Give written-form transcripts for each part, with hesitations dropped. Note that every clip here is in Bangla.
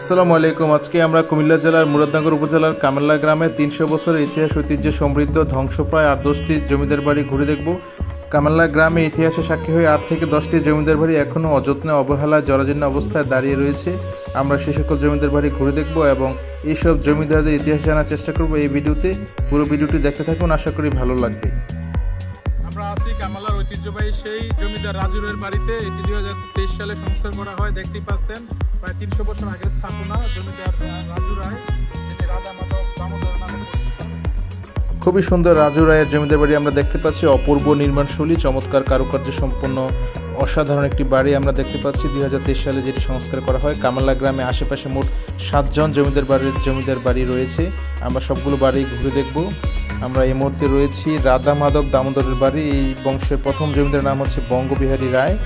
আসসালামু আলাইকুম। আজকে আমরা কুমিল্লা জেলার মুরাদনগর উপজেলার কামেল্লা গ্রামে 300 বছরের ইতিহাস ঐতিহ্য সমৃদ্ধ ধ্বংসপ্রায় 8-10টি জমিদার বাড়ি ঘুরে দেখব। কামেল্লা গ্রামে ইতিহাসে সাক্ষী হয়ে 8 থেকে 10টি জমিদার বাড়ি এখনও অযত্নে অবহেলায় জরাজীর্ণ অবস্থায় দাঁড়িয়ে রয়েছে। আমরা সেই সকল জমিদার বাড়ি ঘুরে দেখব এবং এইসব জমিদারদের ইতিহাস জানার চেষ্টা করব এই ভিডিওতে। পুরো ভিডিওটি দেখতে থাকুন, আশা করি ভালো লাগবে। আমরা আছি কামেল্লার ঐতিহ্যবাহী সেই জমিদার রাজুরের বাড়িতে। এটি 2023 সালে সংস্কার করা হয়। দেখতেই পাচ্ছেন প্রায় 300 বছর আগের স্থাপনা। জমিদার রাজু রায়, যিনি রাজা মাধব দামোদর নামে পরিচিত। খুবই সুন্দর রাজু রায়ের জমিদার বাড়ি আমরা দেখতে পাচ্ছি। অপূর্ব নির্মাণশৈলী, চমৎকার কারুকার্য সম্পন্ন অসাধারণ একটি বাড়ি আমরা দেখতে পাচ্ছি 2023 সালে যেটি সংস্কার করা হয়। কামেল্লা গ্রামে আশেপাশে মোট 7 জন জমিদার বাড়ি রয়েছে। আমরা সবগুলো বাড়ি ঘুরে দেখব। আমরা এই মুহূর্তে রয়েছি রাধা মাধব দামোদরের বাড়ি। এই বংশের প্রথম জমিদারের নাম হচ্ছে বঙ্গবিহারী রায়।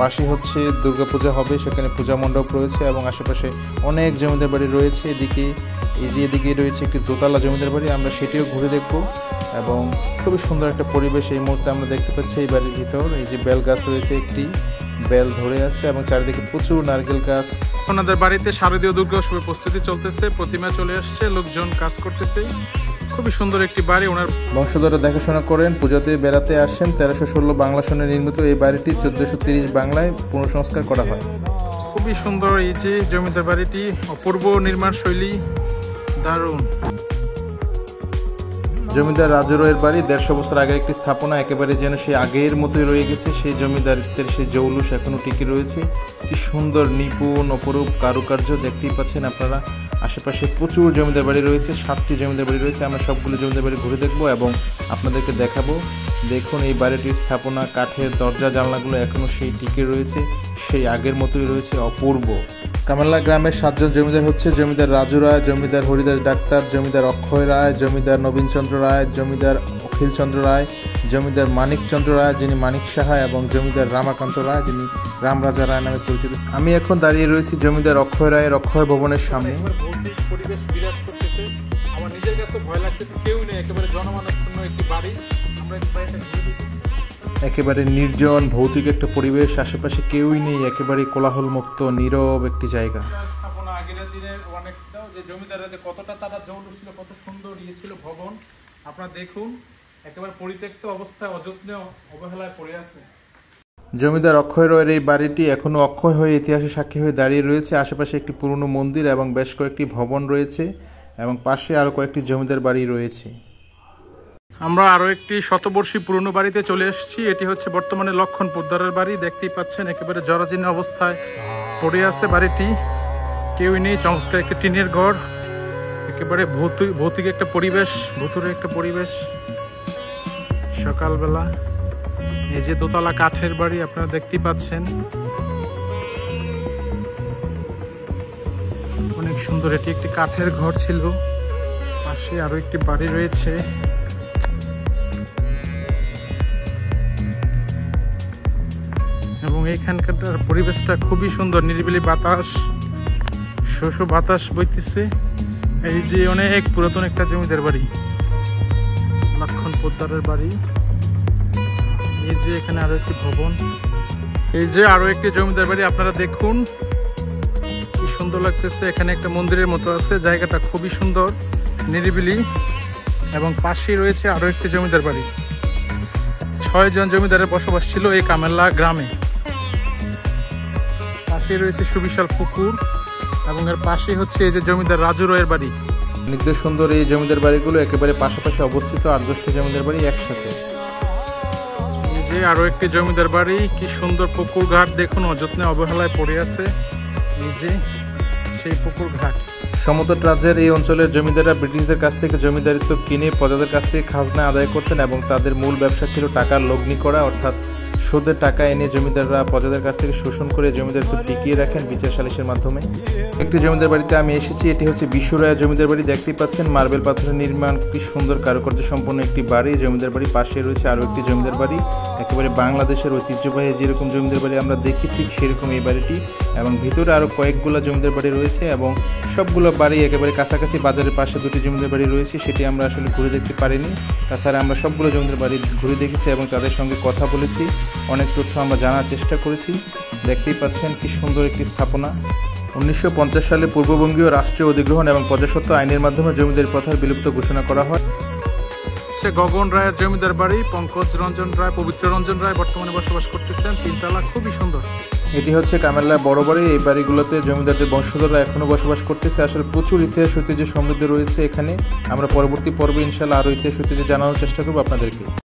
পাশে হচ্ছে দুর্গাপূজা হবে, সেখানে পূজা মণ্ডপ রয়েছে এবং আশেপাশে অনেক জমিদার বাড়ি রয়েছে। এদিকে রয়েছে একটি দোতলা জমিদার বাড়ি, আমরা সেটিও ঘুরে দেখব। এবং খুবই সুন্দর একটা পরিবেশ এই মুহূর্তে আমরা দেখতে পাচ্ছি এই বাড়ির ভিতর। এই যে বেল গাছ রয়েছে, একটি বেল ধরে আছে এবং চারিদিকে প্রচুর নারকেল গাছ। ওনাদের বাড়িতে শারদীয় দুর্গোৎসবের প্রস্তুতি চলতেছে, প্রতিমা চলে আসছে, লোকজন কাজ করতেছে। খুবই সুন্দর একটি বাড়ি। ওনার বংশধররা দেখাশোনা করেন, পূজাতে বেড়াতে আসেন। 1316 বাংলা সনে নির্মিত এই বাড়িটি 1430 বাংলায় পুনঃসংস্কার করা হয়। খুবই সুন্দর এই যে জমিদার বাড়িটি, অপূর্ব নির্মাণ শৈলী, দারুণ। জমিদার রাজু রায়ের বাড়ি 150 বছর আগের একটি স্থাপনা, একেবারে যেন সেই আগের মতোই রয়ে গেছে। সেই জমিদারিত্বের সেই জৌলুস এখনও টিকে রয়েছে। কি সুন্দর নিপুণ অপরূপ কারুকার্য দেখতেই পাচ্ছেন আপনারা। আশেপাশে প্রচুর জমিদার বাড়ি রয়েছে, 7টি জমিদার বাড়ি রয়েছে। আমরা সবগুলো জমিদার বাড়ি ঘুরে দেখব এবং আপনাদেরকে দেখাবো। দেখুন এই বাড়িটির স্থাপনা, কাঠের দরজা জানলাগুলো এখনও সেই টিকে রয়েছে, সেই আগের মতোই রয়েছে, অপূর্ব। কামেল্লা গ্রামের 7 জন জমিদার হচ্ছে জমিদার রাজু রায়, জমিদার হরিদাস ডাক্তার, জমিদার অক্ষয় রায়, জমিদার নবীনচন্দ্র রায়, জমিদার অখিলচন্দ্র রায়, জমিদার মানিকচন্দ্র রায় যিনি মানিক সাহা এবং জমিদার রামাকান্ত রায় যিনি রামরাজা রায় নামে পরিচিত। আমি এখন দাঁড়িয়ে রয়েছি জমিদার অক্ষয় রায়ের অক্ষয় ভবনের সামনে। ভৌতিক পরিবেশ বিরাজ করতেছে, আমার নিজের কাছে ভয় লাগতেছে। কেউ নেই, একেবারে জনমানবশূন্য একটি বাড়ি। আমরা এই বাড়িটা ঘুরে দেখি। একেবারে নির্জন ভৌতিক একটা পরিবেশ, আশেপাশে কেউই নেই, একেবারে কোলাহল মুক্ত নীরব একটি জায়গা। স্থাপনা আগের দিনের অনেক যে জমিদাররা যে কতটা তারা জৌলুস ছিল, কত সুন্দর ছিল ভবন। আপনারা দেখুন, একেবারে পরিত্যক্ত অবস্থায় অযত্নে অবহেলায় পড়ে আছে। জমিদার অক্ষয় রায়ের এই বাড়িটি এখনও অক্ষয় হয়ে ইতিহাসে সাক্ষী হয়ে দাঁড়িয়ে রয়েছে। আশেপাশে একটি পুরনো মন্দির এবং বেশ কয়েকটি ভবন রয়েছে এবং পাশে আরও কয়েকটি জমিদার বাড়ি রয়েছে। আমরা আরও একটি শতবর্ষী পুরনো বাড়িতে চলে এসেছি। এটি হচ্ছে বর্তমানে লক্ষণ পোদ্দারের বাড়ি। দেখতেই পাচ্ছেন একেবারে জরাজীর্ণ অবস্থায় পড়ে আছে বাড়িটি, কেউই নেই। চমৎকার একটি টিনের ঘর, একেবারে ভৌতিক একটা পরিবেশ, ভুতুরে একটা পরিবেশ। সকালবেলা এই যে দোতলা কাঠের বাড়ি আপনারা দেখতেই পাচ্ছেন, অনেক সুন্দর। এটি একটি কাঠের ঘর ছিল, পাশে আরো একটি বাড়ি রয়েছে। এবং এইখানকার পরিবেশটা খুবই সুন্দর, নিরিবিলি বাতাস, শোষো বাতাস বইতেছে। এই যে অনেক পুরাতন একটা জমিদার বাড়ি, লক্ষণ পোদ্দারের বাড়ি। এই যে এখানে আরো একটি ভবন, এই যে আরো একটি জমিদার বাড়ি। আপনারা দেখুন কি সুন্দর লাগতেছে। এখানে একটা মন্দিরের মতো আছে, জায়গাটা খুবই সুন্দর, নিরিবিলি। এবং পাশেই রয়েছে আরো একটি জমিদার বাড়ি। 6 জন জমিদারের বসবাস ছিল এই কামেল্লা গ্রামে। পাশেই রয়েছে সুবিশাল পুকুর এবং এর পাশেই হচ্ছে এই যে জমিদার রাজু রায়ের বাড়ি। নির্দেশ সুন্দর এই জমিদার বাড়িগুলো একেবারে পাশাপাশি অবস্থিত, 8-10টি জমিদার বাড়ি একসাথে। এই যে আরো একটি জমিদার বাড়ি, কি সুন্দর পুকুর ঘাট দেখুন, অযত্নে অবহেলায় পড়ে আছে। এই যে সেই পুকুর ঘাট। সমতট রাজ্যের এই অঞ্চলের জমিদাররা ব্রিটিশদের কাছ থেকে জমিদারিত্ব কিনে প্রজাদের কাছ থেকে খাজনা আদায় করতেন এবং তাদের মূল ব্যবসা ছিল টাকার লগ্নি করা, অর্থাৎ সুদের টাকা এনে জমিদাররা প্রজাদের কাছ থেকে শোষণ করে জমিদারিত্ব টিকিয়ে রাখেন বিচার সালিসের মাধ্যমে। একটি জমিদার বাড়িতে আমি এসেছি, এটি হচ্ছে বিশ্বরায় জমিদার বাড়ি। দেখতেই পাচ্ছেন মার্বেল পাথরের নির্মাণ, কি সুন্দর কারুকার্য সম্পন্ন একটি বাড়ি জমিদার বাড়ি। পাশে রয়েছে আরও একটি জমিদার বাড়ি, একেবারে বাংলাদেশের ঐতিহ্যবাহী যেরকম জমিদার বাড়ি আমরা দেখি ঠিক সেরকম এই বাড়িটি। এবং ভিতরে আরও কয়েকগুলো জমিদার বাড়ি রয়েছে এবং সবগুলো বাড়ি একেবারে কাছাকাছি। বাজারের পাশে 2টি জমিদার বাড়ি রয়েছে, সেটি আমরা আসলে ঘুরে দেখতে পারিনি। তাছাড়া আমরা সবগুলো জমিদার বাড়ি ঘুরে দেখেছি এবং তাদের সঙ্গে কথা বলেছি, অনেক তথ্য আমরা জানার চেষ্টা করেছি। দেখতেই পাচ্ছেন কি সুন্দর একটি স্থাপনা। 1950 সালে পূর্ববঙ্গীয় রাষ্ট্রীয় অধিগ্রহণ এবং প্রজাস্বত্ব আইনের মাধ্যমে জমিদারি প্রথার বিলুপ্ত ঘোষণা করা হয়। গগন রায়ের জমিদার বাড়ি, পঙ্কজ রঞ্জন রায়, পবিত্র রঞ্জন রায় বর্তমানে বসবাস করতেছেন। 3 তলা, খুবই সুন্দর। এটি হচ্ছে কামেল্লা বড় বাড়ি। এই বাড়িগুলোতে জমিদারদের বংশধররা এখনও বসবাস করতেছে। আসলে প্রচুর ইতিহাস ঐতিহ্য সমৃদ্ধ রয়েছে এখানে। আমরা পরবর্তী পর্বে ইনশাল্লাহ আরও ইতিহাস ঐতিহ্য জানানোর চেষ্টা করবো আপনাদেরকে।